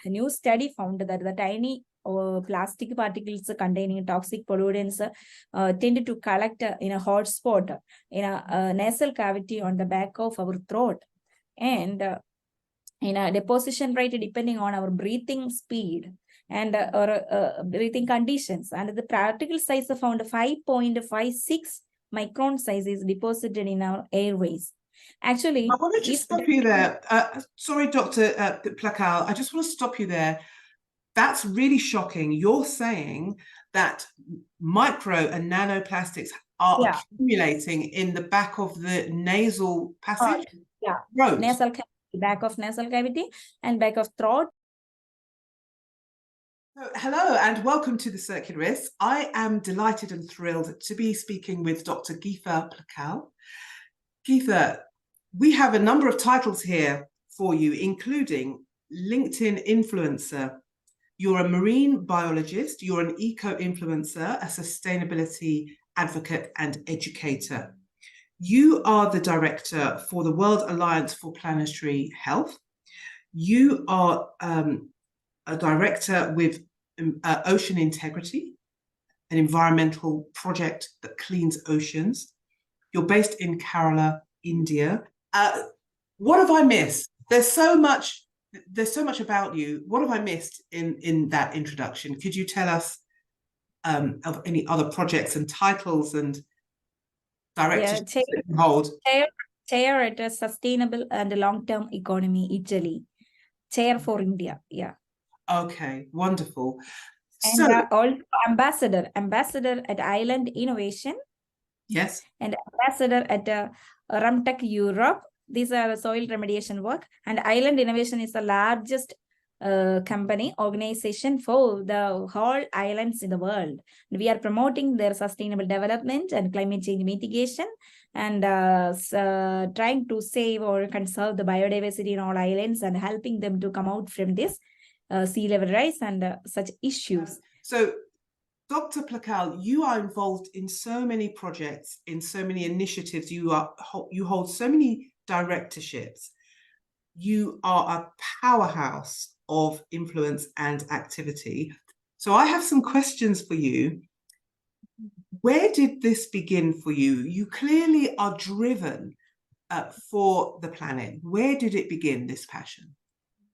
new study found that the tiny plastic particles containing toxic pollutants tend to collect in a hot spot in a nasal cavity on the back of our throat, and in a deposition rate depending on our breathing speed and or breathing conditions. And the particle size found 5.56 micron size is deposited in our airways. Actually, I want to just stop you there. Sorry, Dr. Plackal, I just want to stop you there. That's really shocking. You're saying that micro and nanoplastics are accumulating in the back of the nasal passage? Throat. Nasal cavity, back of nasal cavity and back of throat. So, hello and welcome to the Circularists. I am delighted and thrilled to be speaking with Dr. Geetha Plackal. Geetha, we have a number of titles here for you, including LinkedIn influencer. You're a marine biologist, you're an eco-influencer, a sustainability advocate and educator. You are the director for the World Alliance for Planetary Health. You are a director with Ocean Integrity, an environmental project that cleans oceans. You're based in Kerala, India. What have I missed? There's so much about you. What have I missed in that introduction? Could you tell us of any other projects and titles and directorships that you hold? Chair at a Sustainable and Long-Term Economy, Italy. Chair for India. Yeah. Okay, wonderful. And also ambassador at Island Innovation. Yes. And ambassador at Rumtech Europe. These are soil remediation work. And Island Innovation is the largest organization for the whole islands in the world. We are promoting their sustainable development and climate change mitigation, and trying to save or conserve the biodiversity in all islands and helping them to come out from this sea level rise and such issues. So, Dr. Plackal, you are involved in so many projects, in so many initiatives. You hold so many directorships. You are a powerhouse of influence and activity. So I have some questions for you. Where did this begin for you? You clearly are driven for the planet. Where did it begin, this passion?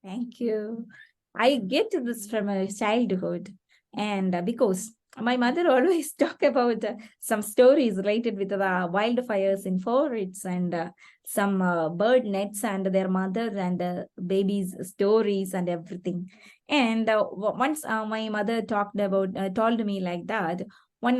Thank you. I get this from my childhood, and because my mother always talk about some stories related with the wildfires in forests and some bird nets and their mother and babies stories and everything. And once my mother told me like that, one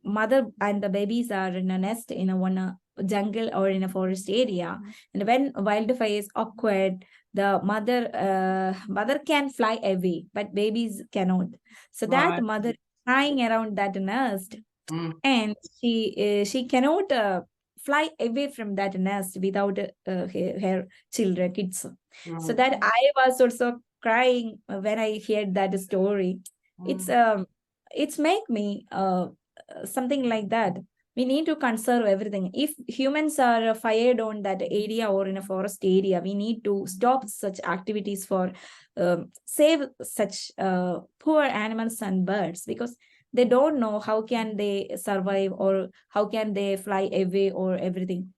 mother and the babies are in a nest in one jungle or in a forest area, and when wildfires occurred, the mother can fly away, but babies cannot. So that mother flying around that nest, and she cannot fly away from that nest without her children, kids. So that I was also crying when I heard that story. It's make me something like that. We need to conserve everything. If humans are fired on that area or in a forest area, we need to stop such activities for save such poor animals and birds, because they don't know how can they survive or how can they fly away or everything.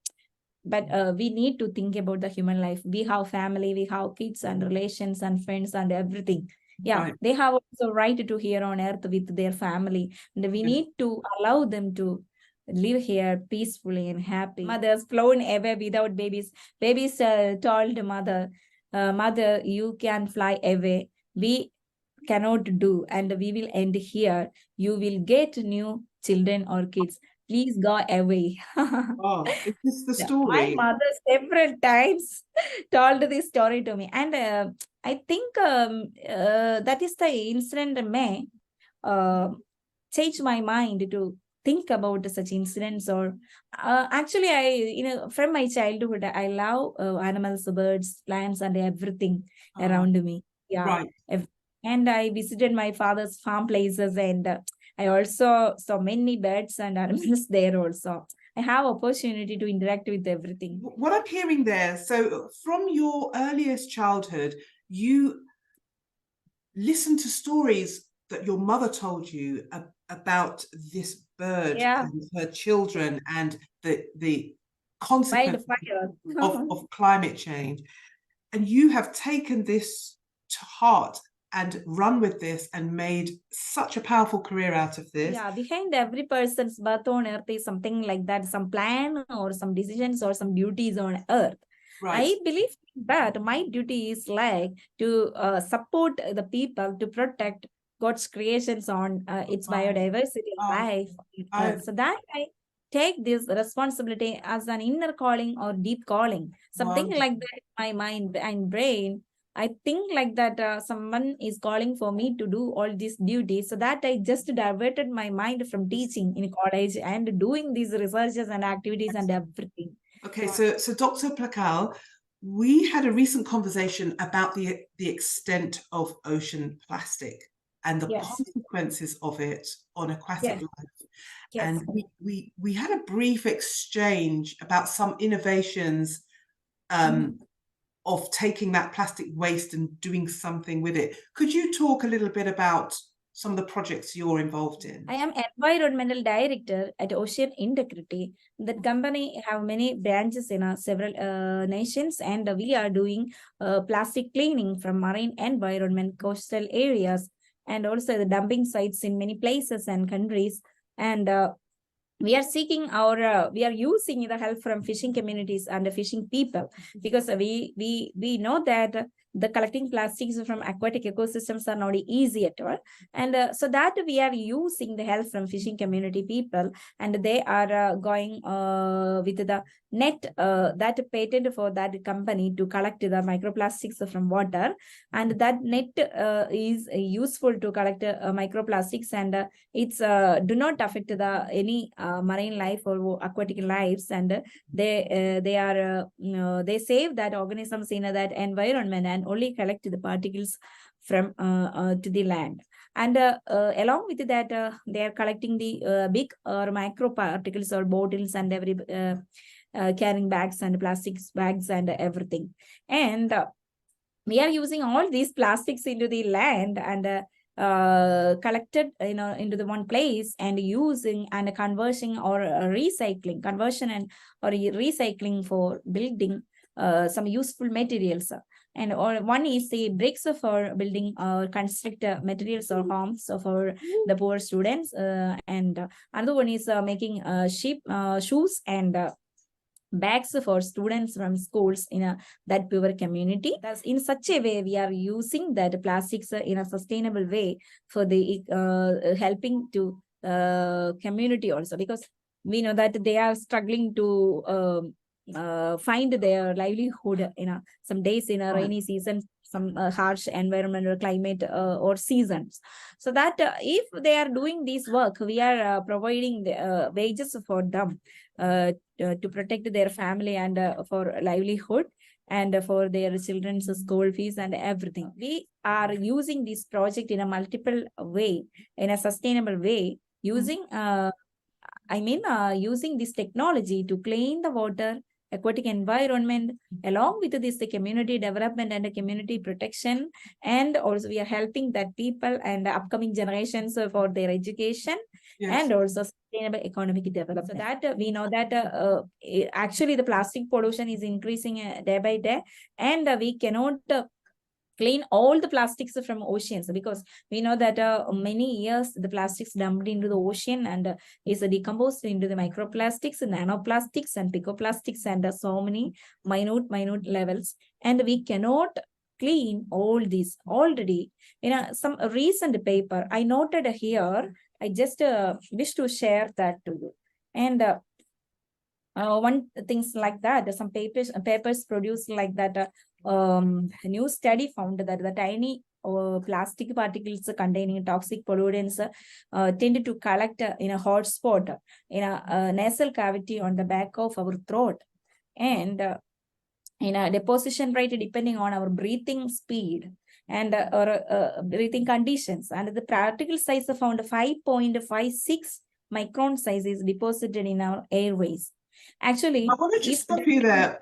But we need to think about the human life. We have family, we have kids and relations and friends and everything. Yeah, they have also right to here on earth with their family, and we need to allow them to live here peacefully and happy. Mothers flown away without babies. Babies told mother, mother, you can fly away. We cannot do, and we will end here. You will get new children or kids. Please go away. Oh, is this the story? My mother several times told this story to me, and I think that is the incident may change my mind to think about such incidents. Or actually, I from my childhood I love animals, birds, plants, and everything around me. Yeah, and I visited my father's farm places, and I also saw many birds and animals there also. I have opportunity to interact with everything. What I'm hearing there, so from your earliest childhood, you listen to stories that your mother told you about this bird and her children and the consequences of climate change. And you have taken this to heart and run with this and made such a powerful career out of this. Yeah, behind every person's birth on earth is something like that, some plan or some decisions or some duties on earth. Right. I believe that my duty is like to support the people to protect God's creations on its biodiversity of life on earth. So that I take this responsibility as an inner calling or deep calling, something like that in my mind and brain. I think like that someone is calling for me to do all these duties, so that I just diverted my mind from teaching in college and doing these researches and activities and everything. Okay, so Dr. Plackal, we had a recent conversation about the extent of ocean plastic and the consequences of it on aquatic life. And we had a brief exchange about some innovations of taking that plastic waste and doing something with it. Could you talk a little bit about some of the projects you're involved in? I am environmental director at Ocean Integrity. That company have many branches in several nations, and we are doing plastic cleaning from marine environment, coastal areas, and also the dumping sites in many places and countries. And we are seeking we are using the help from fishing communities and the fishing people, because we know that the collecting plastics from aquatic ecosystems are not easy at all. And so that we are using the help from fishing community people, and they are going with the net that patent for that company to collect the microplastics from water. And that net is useful to collect microplastics, and it's do not affect the any marine life or aquatic lives, and they are they save that organisms in that environment and only collect the particles from to the land. And along with that, they are collecting the big or micro particles or bottles and every carrying bags and plastics bags and everything. And we are using all these plastics into the land and collected into the one place and using and conversion or conversion and or recycling for building some useful materials. And one is the bricks for building or construct materials or homes for the poor students, and another one is making shoes and bags for students from schools in that poor community. Thus, in such a way, we are using that plastics in a sustainable way for the helping to community also, because we know that they are struggling to find their livelihood in some days in a rainy season, some harsh environmental climate or seasons. So that if they are doing this work, we are providing the wages for them to protect their family and for livelihood and for their children's school fees and everything. We are using this project in a multiple way, in a sustainable way, using using this technology to clean the water, aquatic environment, along with this the community development and the community protection. And also we are helping that people and the upcoming generations for their education and also sustainable economic development. So that we know that actually the plastic pollution is increasing day by day, and we cannot clean all the plastics from oceans, because we know that many years the plastics dumped into the ocean and is decomposed into the microplastics, nanoplastics and picoplastics and so many minute levels, and we cannot clean all these. Already in some recent paper I noted here, I just wish to share that to you. And one things like that, some papers produced like that. A new study found that the tiny plastic particles containing toxic pollutants tend to collect in a hot spot in a nasal cavity on the back of our throat, and in a deposition rate depending on our breathing speed and or breathing conditions. And the particle size found 5.56 micron size is deposited in our airways. Actually, I want to just stop you there.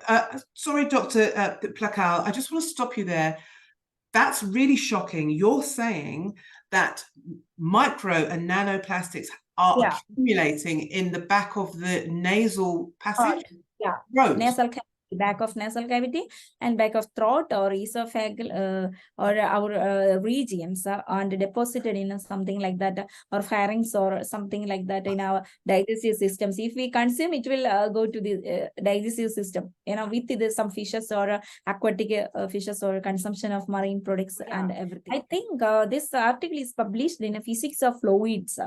Sorry, Dr. Plackal, I just want to stop you there. That's really shocking. You're saying that micro and nanoplastics are accumulating in the back of the nasal passage? Yeah, Throat. nasal cavity, back of nasal cavity and back of throat or esophageal or our regions and deposited in something like that, or pharynx or something like that in our digestive systems. If we consume, it will go to the digestive system, with some fishes or aquatic fishes or consumption of marine products and everything. I think this article is published in a Physics of Fluids.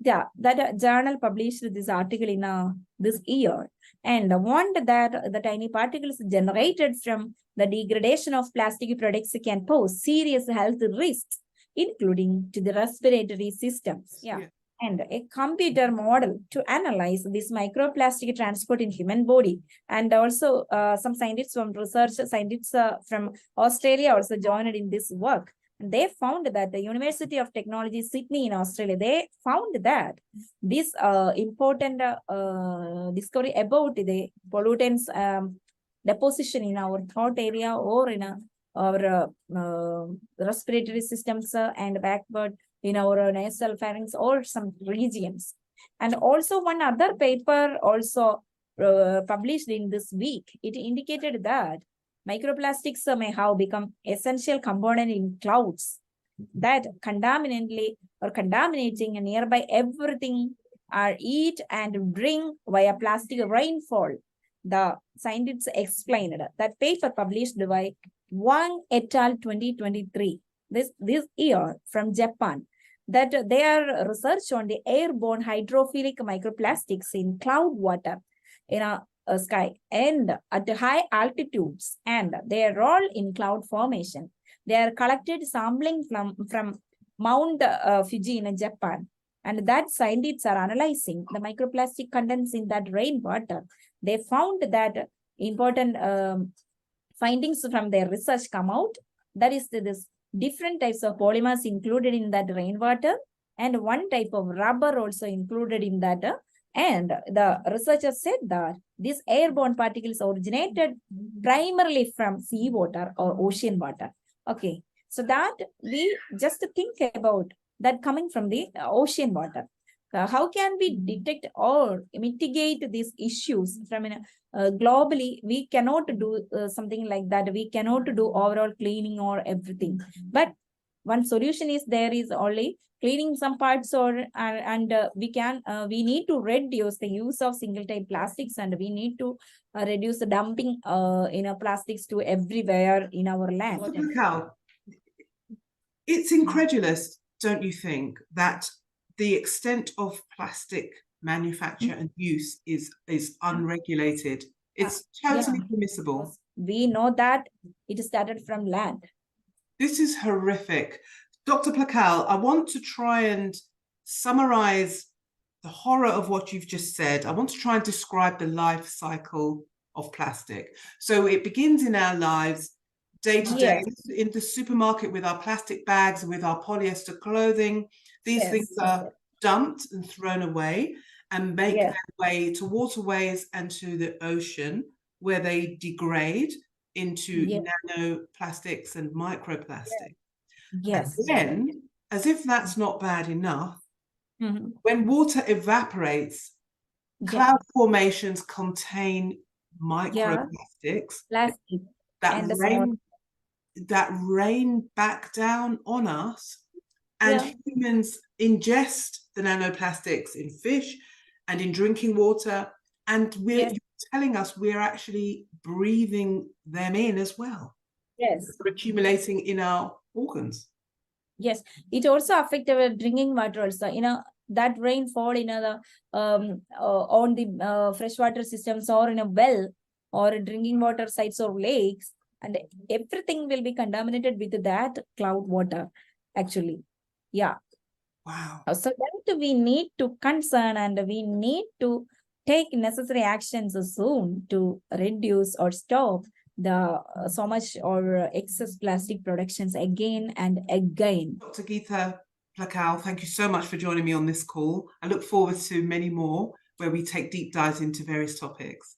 That journal published this article in this year, and warned that the tiny particles generated from the degradation of plastic products can pose serious health risks, including to the respiratory systems. And a computer model to analyze this microplastic transport in human body. And also some scientists from from Australia also joined in this work. They found that the University of Technology, Sydney in Australia, they found that this important discovery about the pollutants deposition in our throat area or in our respiratory systems and backward in our nasal pharynx or some regions. And also one other paper also published in this week, it indicated that microplastics may have become essential component in clouds that contaminating nearby everything are eat and drink via plastic rainfall. The scientists explained that paper published by Wang et al. 2023 this year from Japan, that their research on the airborne hydrophilic microplastics in cloud water in a sky and at high altitudes and their role in cloud formation. They are collected sampling from Mount Fuji in Japan, and that scientists are analyzing the microplastic contents in that rainwater. They found that important findings from their research come out. That is this different types of polymers included in that rainwater, and one type of rubber also included in that. And the researchers said that these airborne particles originated primarily from seawater or ocean water. Okay, so that we just think about that coming from the ocean water. How can we detect or mitigate these issues from globally? We cannot do something like that. We cannot do overall cleaning or everything. But one solution is there is only cleaning some parts or we need to reduce the use of single type plastics, and we need to reduce the dumping plastics to everywhere in our land. Dr. Plackal, it's incredulous, don't you think, that the extent of plastic manufacture and use is unregulated? It's totally permissible. We know that it started from land. This is horrific. Dr. Plackal, I want to try and summarize the horror of what you've just said. I want to try and describe the life cycle of plastic. So it begins in our lives day to day, in the supermarket with our plastic bags, with our polyester clothing. These things are dumped and thrown away and make their way to waterways and to the ocean, where they degrade into nanoplastics and microplastics. And then, as if that's not bad enough, when water evaporates, cloud formations contain microplastics that rain back down on us, and humans ingest the nanoplastics in fish and in drinking water, and you're telling us we're actually breathing them in as well. They're accumulating in our organs. Yes, it also affects our drinking water also. That rainfall on the freshwater systems or in a well or drinking water sites or lakes, and everything will be contaminated with that cloud water, actually. Wow. So that we need to concern, and we need to take necessary actions soon to reduce or stop the so much or excess plastic productions again and again. Dr. Geetha Plackal, thank you so much for joining me on this call. I look forward to many more where we take deep dives into various topics.